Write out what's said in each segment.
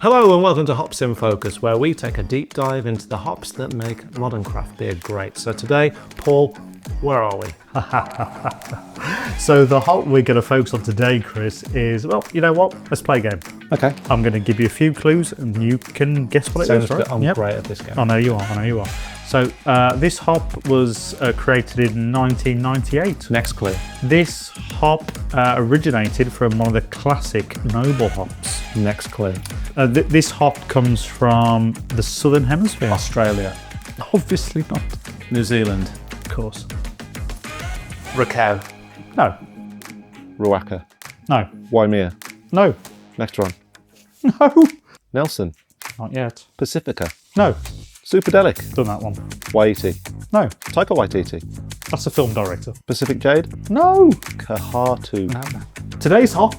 Hello and welcome to Hops in Focus, where we take a deep dive into the hops that make modern craft beer great. So today, Paul, where are we? So the hop we're going to focus on today, Chris, is, well, you know what? Let's play a game. Okay. I'm going to give you a few clues and you can guess what it is, right? I'm great at this game. I know you are. So this hop was created in 1998. Next clue. This hop originated from one of the classic noble hops. Next clue. This hop comes from the Southern Hemisphere. Australia. Obviously not. New Zealand. Of course. Raquel. No. Ruaka. No. Waimea. No. Next one. No. Nelson. Not yet. Pacifica. No. Superdelic. Done that one. Waititi. No. Taika Waititi. That's a film director. Pacific Jade. No. Kahatu. No. Today's hop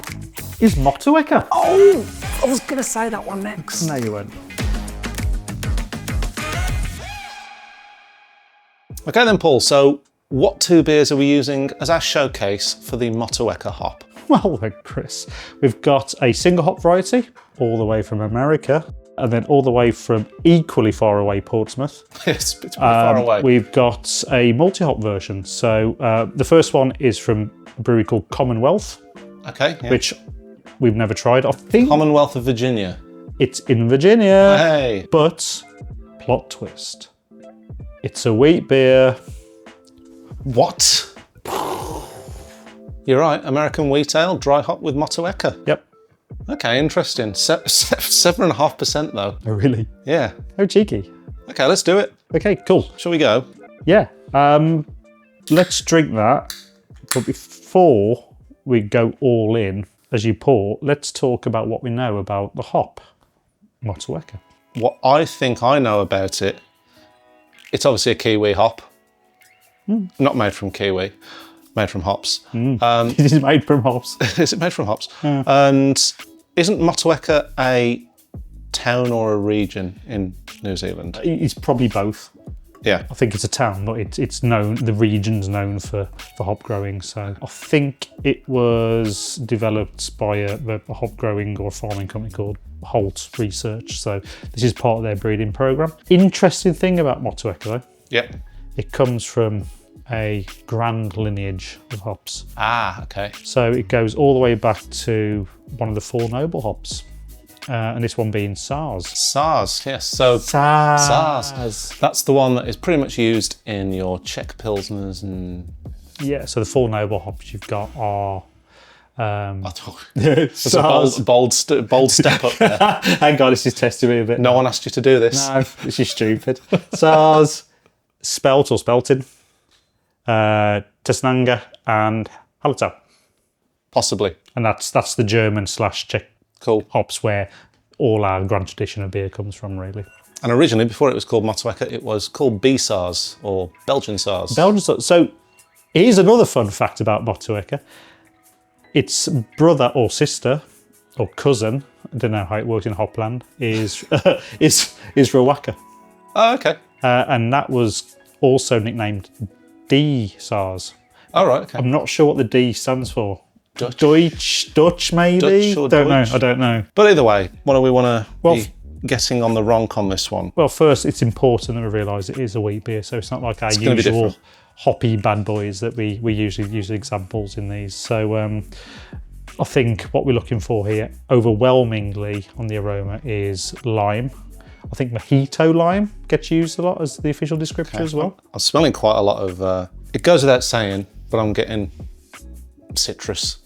is Motueka. Oh, I was going to say that one next. No, you won't. Okay then, Paul, so what two beers are we using as our showcase for the Motueka hop? Well then, Chris, we've got a single hop variety all the way from America, and then all the way from equally far away Portsmouth. It's pretty far away. We've got a multi-hop version. So the first one is from a brewery called Commonwealth, Okay. Yeah. which we've never tried. I think Commonwealth of Virginia. it's in Virginia, Hey. but plot twist. It's a wheat beer. What? You're right, American wheat ale, dry hop with Motueka. Yep. Okay, interesting. 7.5% though. Oh, really? Yeah. How cheeky. Okay, let's do it. Okay, cool. Shall we go? Yeah. Let's drink that. But before we go all in, as you pour, let's talk about what we know about the hop, Motueka. What I think I know about it, it's obviously a Kiwi hop. Not made from Kiwi, made from hops. It is made from hops. Is it made from hops? And isn't Motueka a town or a region in New Zealand? It's probably both. Yeah. I think it's a town, but it's known, the region's known for hop growing. So I think it was developed by a hop growing or farming company called Holt Research. So this is part of their breeding program. Interesting thing about Motueka though, Yeah. it comes from a grand lineage of hops. Ah, okay. So it goes all the way back to one of the four noble hops. And this one being SARS. SARS, yes. So SARS. That's the one that is pretty much used in your Czech Pilsners and... Yeah, so the four noble hops you've got are... It's a bold step up there. Hang on, this is testing me a bit. No one asked you to do this. No, this is stupid. SARS, Spelt or Speltin, Tesnanga and Hallertau. Possibly. And that's the German / Czech Cool. hops where all our grand tradition of beer comes from, really. And originally, before it was called Motueka, it was called B-SARS or Belgian SARS. Belgian. So here's another fun fact about Motueka. Its brother or sister or cousin, I don't know how it works in Hopland, is Ruaka. Oh, okay. And that was also nicknamed D-SARS. All right, okay. I'm not sure what the D stands for. Dutch. Dutch maybe? Dutch or don't Deutsch? know, I don't know. But either way, what do we want to Well, be guessing on the wrong on this one? Well, first, it's important that we realise it is a wheat beer, so it's not like our gonna be usual different. hoppy bad boys that we usually use examples in these. So I think what we're looking for here, overwhelmingly on the aroma, is lime. I think mojito lime gets used a lot as the official descriptor as well. I'm smelling quite a lot of, it goes without saying, but I'm getting citrus.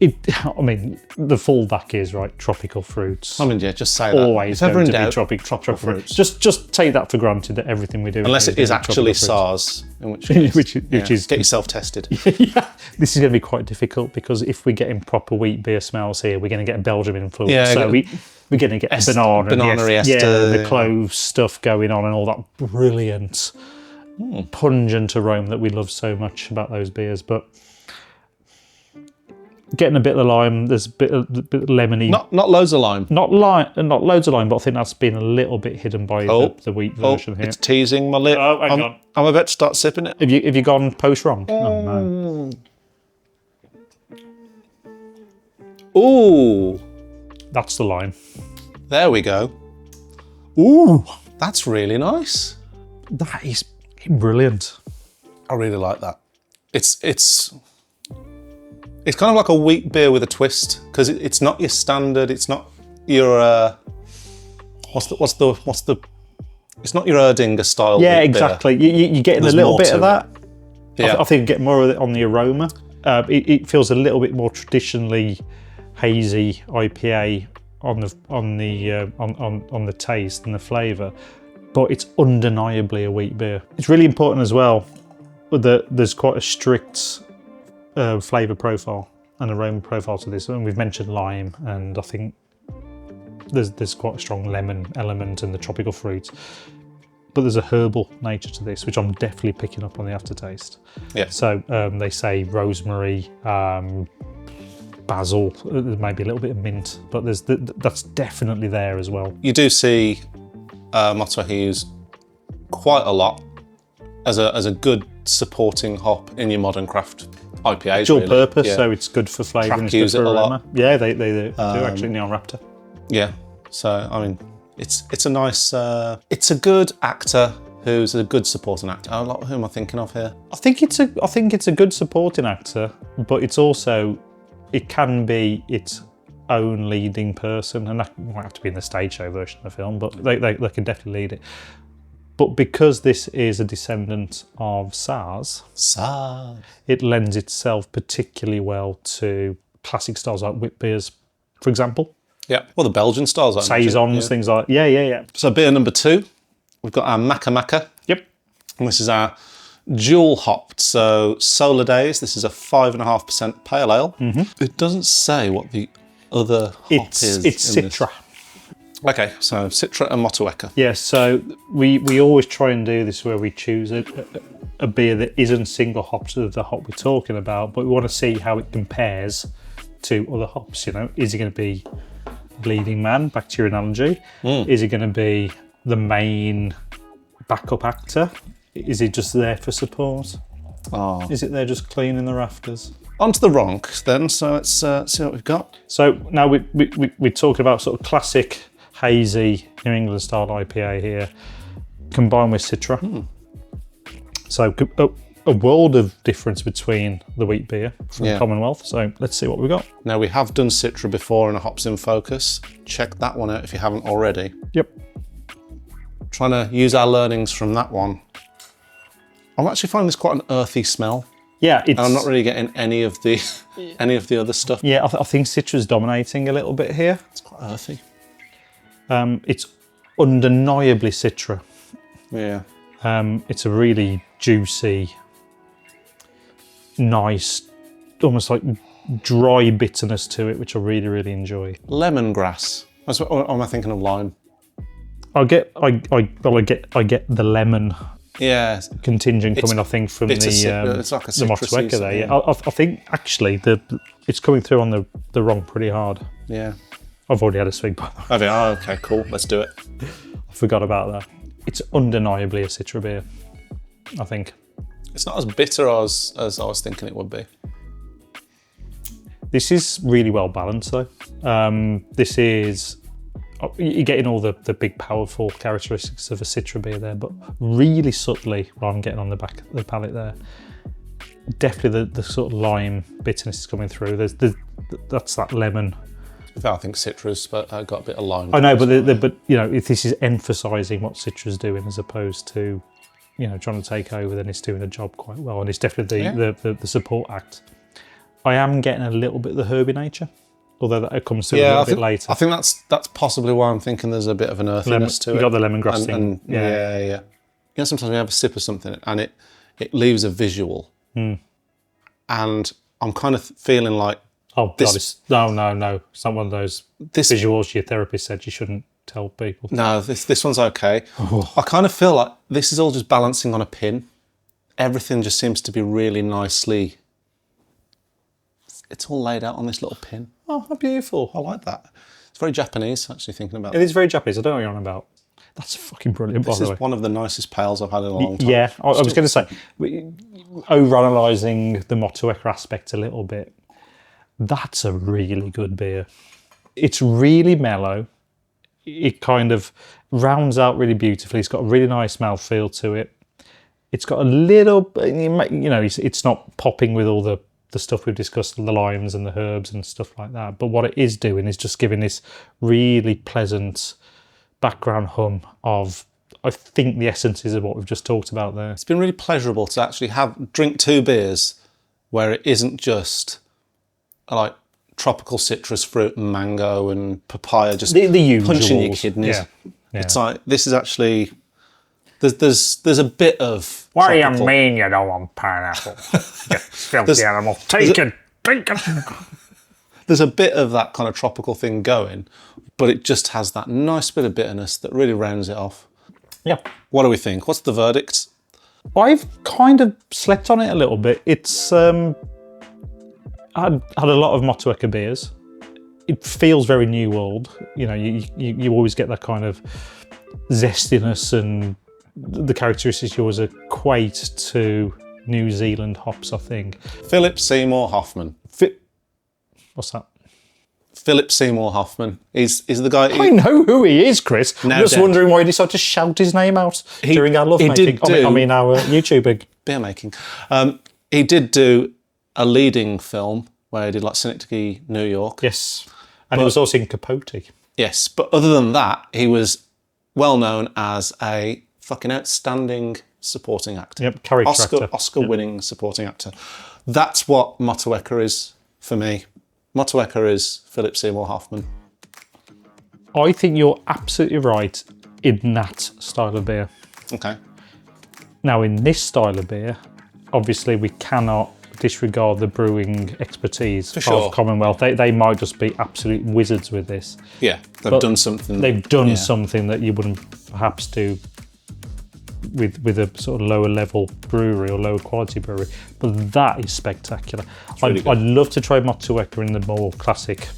I mean, the fallback is, right, tropical fruits. I mean, yeah, just say that. Always if ever going in to be doubt, tropical fruits. Just take that for granted that everything we do. Unless it is actually tropical SARS, in which case, Which is get yourself tested. Yeah, this is going to be quite difficult because if we get in proper wheat beer smells here, we're going to get a Belgium influence. Yeah, so we're going to get banana ester, the clove stuff going on and all that brilliant pungent aroma that we love so much about those beers. But getting a bit of the lime, there's a bit of lemony. Not loads of lime. Not loads of lime, but I think that's been a little bit hidden by the wheat version here. It's teasing my lip. Oh, hang on. I'm about to start sipping it. Have you gone post wrong? Oh, no. Ooh. That's the lime. There we go. Ooh, That's really nice. that is brilliant. I really like that. It's kind of like a wheat beer with a twist, because it's not your standard. It's not your what's the it's not your Erdinger style. Yeah, wheat beer. exactly. You're getting There's a little more bit to of that. Yeah. I think you get more of it on the aroma. It feels a little bit more traditionally hazy IPA on the taste and the flavour, but it's undeniably a wheat beer. It's really important as well that there's quite a strict flavour profile and aroma profile to this. And we've mentioned lime, and I think there's quite a strong lemon element and the tropical fruit. But there's a herbal nature to this, which I'm definitely picking up on the aftertaste. Yeah. So they say rosemary, basil, maybe a little bit of mint, but that's definitely there as well. You do see Motueka used quite a lot as a good supporting hop in your modern craft IPAs. Dual really. purpose, Yeah. so it's good for flavour and it's use good it for a lot. aroma. Yeah, they do actually, Neon Raptor. Yeah. So I mean, it's a nice. It's a good actor who's a good supporting actor. Who am I thinking of here? I think it's a good supporting actor, but it can be its own leading person, and that might have to be in the stage show version of the film, but they can definitely lead it. But because this is a descendant of SARS, it lends itself particularly well to classic styles like wit beers, for example. Yeah. Well, the Belgian styles. Saisons, things like yeah. So beer number 2, we've got our Maca. Yep. And this is our dual hopped. So Solar Days. This is a 5.5% pale ale. Mm-hmm. It doesn't say what the other hop is. It's in Citra. This. Okay, so Citra and Motueka. Yeah, so we always try and do this where we choose a beer that isn't single hopped to the hop we're talking about, but we want to see how it compares to other hops. You know, is it going to be Bleeding Man, back to your analogy? Is it going to be the main backup actor? Is it just there for support? Oh. Is it there just cleaning the rafters? On to the Ronk then, so let's see what we've got. So now we're talking about sort of classic hazy New England style IPA here, combined with Citra. So a world of difference between the wheat beer from Commonwealth. So let's see what we've got. Now, we have done Citra before in a Hops in Focus. Check that one out if you haven't already. Yep. Trying to use our learnings from that one. I'm actually finding this quite an earthy smell. Yeah, And I'm not really getting any of the other stuff. Yeah, I think Citra's dominating a little bit here. It's quite earthy. It's undeniably Citra. Yeah. It's a really juicy, nice, almost like dry bitterness to it, which I really, really enjoy. Lemongrass. Or am I thinking of lime? I get the lemon Yeah. contingent coming, I think, from it's the like a the citrusy, Motueka there. yeah. Yeah, I think actually it's coming through on the wrong pretty hard. Yeah. I've already had a swig, by the way. Oh, okay, cool. Let's do it. I forgot about that. It's undeniably a Citra beer, I think. It's not as bitter as I was thinking it would be. This is really well balanced though. This is, you're getting all the big powerful characteristics of a Citra beer there, but really subtly, what I'm getting on the back of the palate there, definitely the sort of lime bitterness is coming through. That's that lemon. I think Citra's got a bit of lime. I know, but you know, if this is emphasising what Citra's doing as opposed to, you know, trying to take over, then it's doing the job quite well, and it's definitely the support act. I am getting a little bit of the herby nature, although that comes through a little bit later. I think that's possibly why I'm thinking there's a bit of an earthiness to it. You got the lemongrass thing. And yeah. You know, sometimes we have a sip of something and it leaves a visual, and I'm kind of feeling like, oh God, no, it's not one of those visuals your therapist said you shouldn't tell people. No, this one's okay. I kind of feel like this is all just balancing on a pin. Everything just seems to be really nicely. It's all laid out on this little pin. Oh, how beautiful. I like that. It's very Japanese, actually, thinking about it. It is very Japanese. I don't know what you're on about. That's fucking brilliant, by the way. This is one of the nicest pales I've had in a long time. Yeah, I was going to say, over-analysing the Motueka aspect a little bit, that's a really good beer. It's really mellow. it kind of rounds out really beautifully. It's got a really nice mouthfeel to it. It's got a little, it's not popping with all the stuff we've discussed, the limes and the herbs and stuff like that. But what it is doing is just giving this really pleasant background hum of, I think, the essences of what we've just talked about there. It's been really pleasurable to actually drink 2 beers where it isn't just like tropical citrus fruit and mango and papaya just The usuals. punching your kidneys. Yeah. It's like, this is actually, there's a bit of What do tropical. you mean you don't want pineapple? You filthy animal. Take it. There's a bit of that kind of tropical thing going, but it just has that nice bit of bitterness that really rounds it off. Yeah. What do we think? What's the verdict? I've kind of slept on it a little bit. It's I had a lot of Motueka beers. It feels very New World. You always get that kind of zestiness, and the characteristics you always equate to New Zealand hops, I think. Philip Seymour Hoffman. What's that? Philip Seymour Hoffman is the guy. I know who he is, Chris. I'm Now just dead. wondering why he decided to shout his name out during our love he making. did do- I mean, our YouTubing. Beer making. He did do a leading film where he did like Synecdoche, New York. Yes. And he was also in Capote. Yes, but other than that, he was well known as a fucking outstanding supporting actor. Yep, character actor. Oscar-winning supporting actor. That's what Motueka is for me. Motueka is Philip Seymour Hoffman. I think you're absolutely right in that style of beer. Okay. Now, in this style of beer, obviously we cannot disregard the brewing expertise sure. of Commonwealth. They might just be absolute wizards with this. Yeah, they've done something. They've done something that you wouldn't perhaps do with a sort of lower level brewery or lower quality brewery. But that is spectacular. Really good. I'd love to try Motueka in the more classic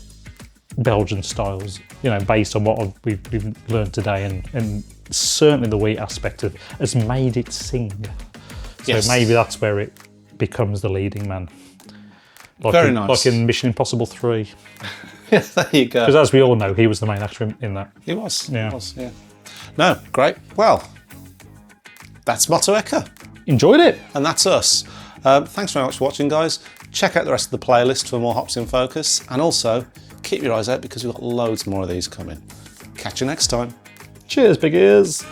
Belgian styles, based on what we've learned today, and certainly the wheat aspect has made it sing. So Yes. maybe that's where it becomes the leading man. Very nice. Like in Mission Impossible 3. Yeah, there you go. Because as we all know, he was the main actor in that. He was. Yeah. He was, yeah. No, great. Well, that's Motueka. Enjoyed it. And that's us. Thanks very much for watching, guys. Check out the rest of the playlist for more Hops in Focus. And also, keep your eyes out because we've got loads more of these coming. Catch you next time. Cheers, big ears.